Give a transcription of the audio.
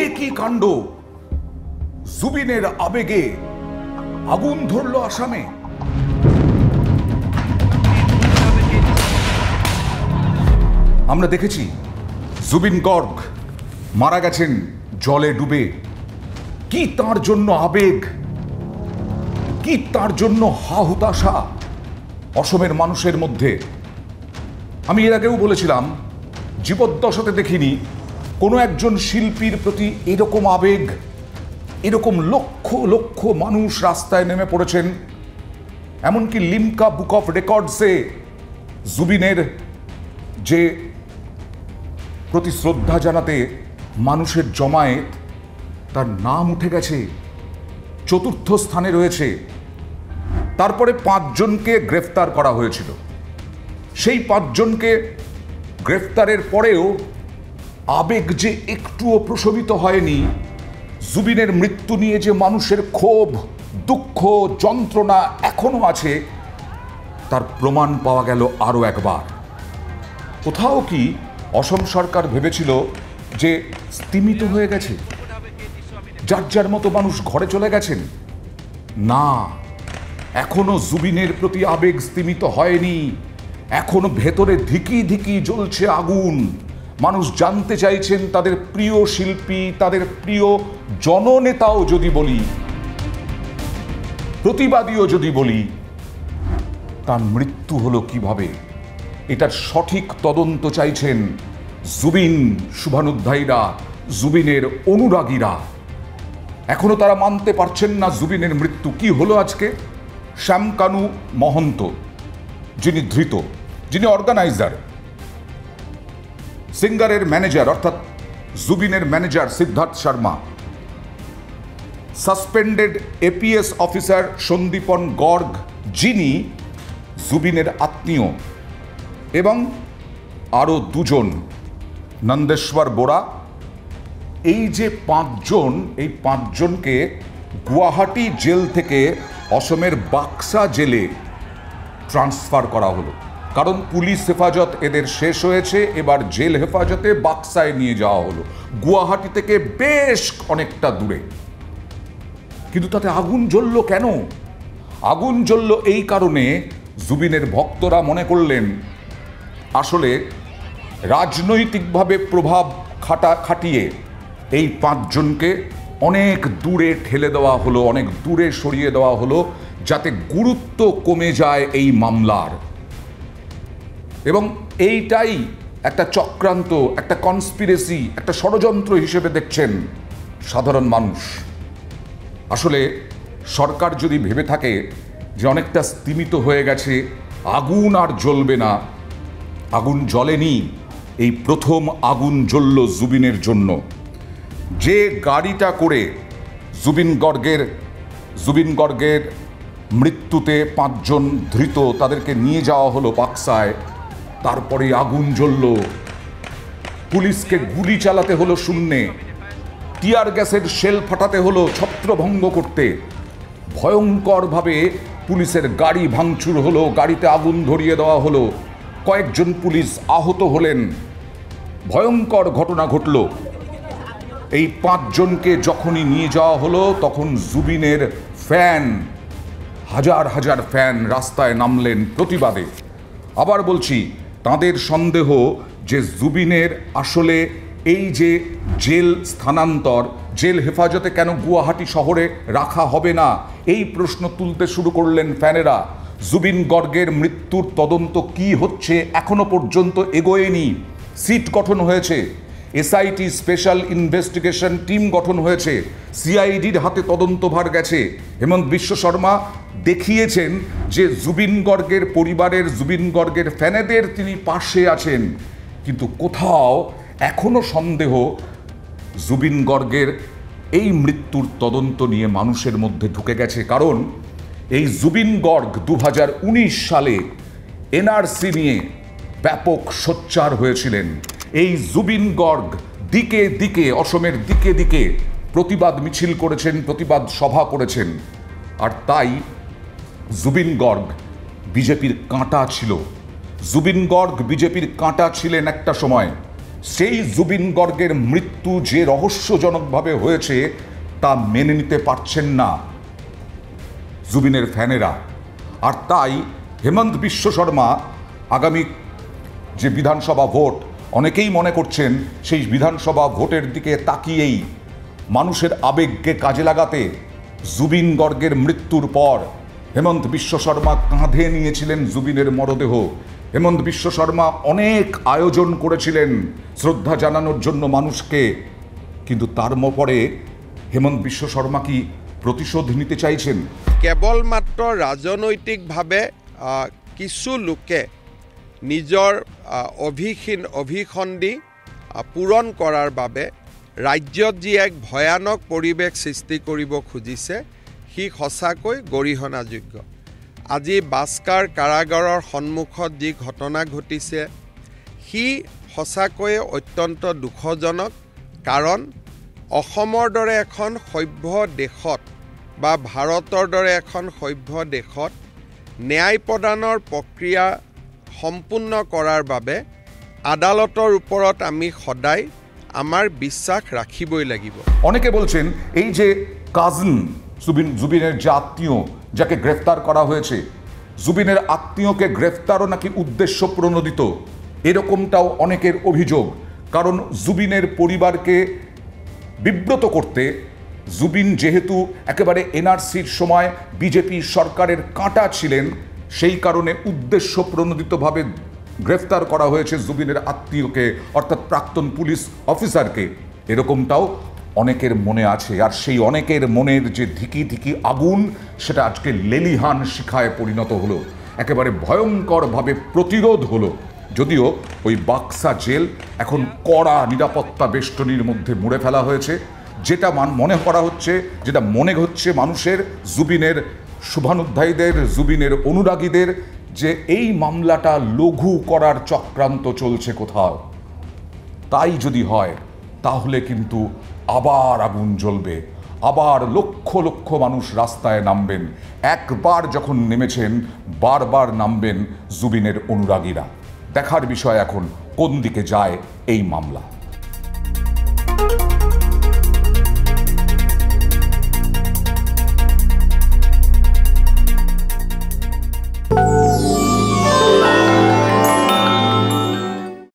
একই কাণ্ড, জুবিনের আবেগে আগুন ধরল আসামে। আমরা দেখেছি জুবিন গর্গ মারা গেছেন জলে ডুবে। কি তার জন্য আবেগ, কি তার জন্য হা হুতাশা অসমের মানুষের মধ্যে। আমি এর আগেও বলেছিলাম, জীবদ্দশাতে দেখিনি কোনো একজন শিল্পীর প্রতি এরকম আবেগ, এরকম লক্ষ লক্ষ মানুষ রাস্তায় নেমে পড়েছেন। এমনকি লিমকা বুক অফ রেকর্ডসে জুবিনের যে প্রতি শ্রদ্ধা জানাতে মানুষের জমায়েত, তার নাম উঠে গেছে, ৪র্থ স্থানে রয়েছে। তারপরে ৫ জনকে গ্রেফতার করা হয়েছিল। সেই ৫ জনকে গ্রেফতারের পরেও আবেগ যে একটুও প্রশমিত হয়নি। জুবিনের মৃত্যু নিয়ে যে মানুষের ক্ষোভ, দুঃখ, যন্ত্রণা এখনো আছে, তার প্রমাণ পাওয়া গেল আরও একবার। কোথাও কি অসম সরকার ভেবেছিল যে স্তিমিত হয়ে গেছে, যার যার মতো মানুষ ঘরে চলে গেছেন? না, এখনো জুবিনের প্রতি আবেগ স্তিমিত হয়নি। এখনো ভেতরে ধিকি ধিকি জ্বলছে আগুন। মানুষ জানতে চাইছেন তাদের প্রিয় শিল্পী, তাদের প্রিয় জননেতাও যদি বলি, প্রতিবাদীও যদি বলি, তার মৃত্যু হলো কিভাবে, এটার সঠিক তদন্ত চাইছেন জুবিন শুভানুধ্যায়ীরা, জুবিনের অনুরাগীরা। এখনো তারা মানতে পারছেন না জুবিনের মৃত্যু। কি হলো আজকে? শ্যামকানু মহন্ত, যিনি ধৃত, যিনি অর্গানাইজার, সিঙ্গারের ম্যানেজার অর্থাৎ জুবিনের manager Siddharth Sharma, suspended APS officer Sandipan Garg, যিনি জুবিনের আত্মীয়, এবং আরও ২ জন, নন্দেশ্বর বোরা। এই যে ৫ জন, এই ৫ জনকে গুয়াহাটি জেল থেকে অসমের বাক্সা জেলে ট্রান্সফার করা হলো। কারণ পুলিশ হেফাজত এদের শেষ হয়েছে, এবার জেল হেফাজতে বাক্সায় নিয়ে যাওয়া হলো, গুয়াহাটি থেকে বেশ অনেকটা দূরে। কিন্তু তাতে আগুন জ্বলল কেন? আগুন জ্বলল এই কারণে, জুবিনের ভক্তরা মনে করলেন আসলে রাজনৈতিকভাবে প্রভাব খাটিয়ে এই ৫ জনকে অনেক দূরে ঠেলে দেওয়া হলো, অনেক দূরে সরিয়ে দেওয়া হলো, যাতে গুরুত্ব কমে যায় এই মামলার। এবং এইটাই একটা চক্রান্ত, একটা কনস্পিরেসি, একটা ষড়যন্ত্র হিসেবে দেখছেন সাধারণ মানুষ। আসলে সরকার যদি ভেবে থাকে যে অনেকটা স্তিমিত হয়ে গেছে, আগুন আর জ্বলবে না, আগুন জ্বলেনি। এই প্রথম আগুন জ্বলল জুবিনের জন্য। যে গাড়িটা করে জুবিন গর্গের মৃত্যুতে ৫ জন ধৃত, তাদেরকে নিয়ে যাওয়া হলো বাক্সায়, তারপরে আগুন জ্বলল। পুলিশকে গুলি চালাতে হলো শূন্যে, টিয়ার গ্যাসের শেল ফাটাতে হলো ছত্রভঙ্গ করতে, ভয়ঙ্করভাবে পুলিশের গাড়ি ভাঙচুর হলো, গাড়িতে আগুন ধরিয়ে দেওয়া হলো, কয়েকজন পুলিশ আহত হলেন, ভয়ঙ্কর ঘটনা ঘটল। এই ৫ জনকে যখনই নিয়ে যাওয়া হলো, তখন জুবিনের ফ্যান, হাজার হাজার ফ্যান রাস্তায় নামলেন প্রতিবাদে। আবার বলছি, তাদের সন্দেহ যে জুবিনের আসলে এই যে জেল স্থানান্তর, জেল হেফাজতে কেন গুয়াহাটি শহরে রাখা হবে না, এই প্রশ্ন তুলতে শুরু করলেন ফ্যানেরা। জুবিন গর্গের মৃত্যুর তদন্ত কি হচ্ছে এখনো পর্যন্ত এগোয়নি। সিট গঠন হয়েছে, এসআইটি স্পেশাল ইনভেস্টিগেশন টিম গঠন হয়েছে, সিআইডির হাতে তদন্তভার গেছে। হেমন্ত বিশ্ব শর্মা দেখিয়েছেন যে জুবিন গর্গের পরিবারের, জুবিন গর্গের ফ্যানেদের তিনি পাশে আছেন। কিন্তু কোথাও এখনো সন্দেহ জুবিন গর্গের এই মৃত্যুর তদন্ত নিয়ে মানুষের মধ্যে ঢুকে গেছে। কারণ এই জুবিন গর্গ ২০১৯ সালে এনআরসি নিয়ে ব্যাপক সোচ্চার হয়েছিলেন। এই জুবিন গর্গ দিকে দিকে, অসমের দিকে দিকে প্রতিবাদ মিছিল করেছেন, প্রতিবাদ সভা করেছেন। আর তাই জুবিন গর্গ বিজেপির কাঁটা ছিল। জুবিন গর্গ বিজেপির কাঁটা ছিলেন একটা সময়। সেই জুবিন গর্গের মৃত্যু যে রহস্যজনকভাবে হয়েছে তা মেনে নিতে পারছেন না জুবিনের ফ্যানেরা। আর তাই হেমন্ত বিশ্ব শর্মা আগামী যে বিধানসভা ভোট, অনেকেই মনে করছেন সেই বিধানসভা ভোটের দিকে তাকিয়েই মানুষের আবেগকে কাজে লাগাতে জুবিন গর্গের মৃত্যুর পর হেমন্ত বিশ্ব শর্মা কাঁধে নিয়েছিলেন জুবিনের মরদেহ। হেমন্ত বিশ্ব শর্মা অনেক আয়োজন করেছিলেন শ্রদ্ধা জানানোর জন্য মানুষকে, কিন্তু তার পরে হেমন্ত বিশ্ব শর্মা কি প্রতিশোধ নিতে চাইছেন? কেৱলমাত্ৰ ৰাজনৈতিকভাৱে কিছু লোকে নিজৰ অভিসন্ধি পূৰণ কৰাৰ বাবে ৰাজ্যত যি এক ভয়ানক পৰিৱেশ সৃষ্টি কৰিব খুজিছে সি সঁচাকৈ গৰিহণাযোগ্য। আজি বাস্কাৰ কাৰাগাৰৰ সন্মুখত যি ঘটনা ঘটিছে সি সঁচাকৈয়ে অত্যন্ত দুখজনক। কাৰণ অসমৰ দৰে এখন সভ্য দেশত বা ভাৰতৰ দৰে এখন সভ্য দেশত ন্যায় প্ৰদানৰ প্ৰক্ৰিয়া সম্পূৰ্ণ কৰাৰ বাবে আদালতৰ ওপৰত আমি সদায় আমার বিশ্বাস রাখিবই লাগিব। অনেকে বলছেন এই যে কাজিন জুবিনের যে আত্মীয় যাকে গ্রেফতার করা হয়েছে, জুবিনের আত্মীয়কে গ্রেফতারও নাকি উদ্দেশ্য প্রণোদিত, এরকমটাও অনেকের অভিযোগ। কারণ জুবিনের পরিবারকে বিব্রত করতে, জুবিন যেহেতু একেবারে এনআরসির সময় বিজেপি সরকারের কাঁটা ছিলেন, সেই কারণে উদ্দেশ্য প্রণোদিতভাবে গ্রেফতার করা হয়েছে জুবিনের আত্মীয়কে, অর্থাৎ প্রাক্তন পুলিশ অফিসারকে, এরকমটাও অনেকের মনে আছে। আর সেই অনেকের মনের যে ধিকি ধিকি আগুন, সেটা আজকে লেলিহান শিখায় পরিণত হলো, একেবারে ভয়ঙ্করভাবে প্রতিরোধ হলো। যদিও ওই বাক্সা জেল এখন কড়া নিরাপত্তা বেষ্টনীর মধ্যে মুড়ে ফেলা হয়েছে, যেটা মনে করা হচ্ছে, যেটা মনে হচ্ছে মানুষের, জুবিনের শুভানুধ্যায়ীদের, জুবিনের অনুরাগীদের, যে এই মামলাটা লঘু করার চক্রান্ত চলছে কোথাও। তাই যদি হয় তাহলে কিন্তু আবার আগুন জ্বলবে, আবার লক্ষ লক্ষ মানুষ রাস্তায় নামবেন। একবার যখন নেমেছেন বারবার নামবেন জুবিনের অনুরাগীরা। দেখার বিষয় এখন কোন দিকে যায় এই মামলা।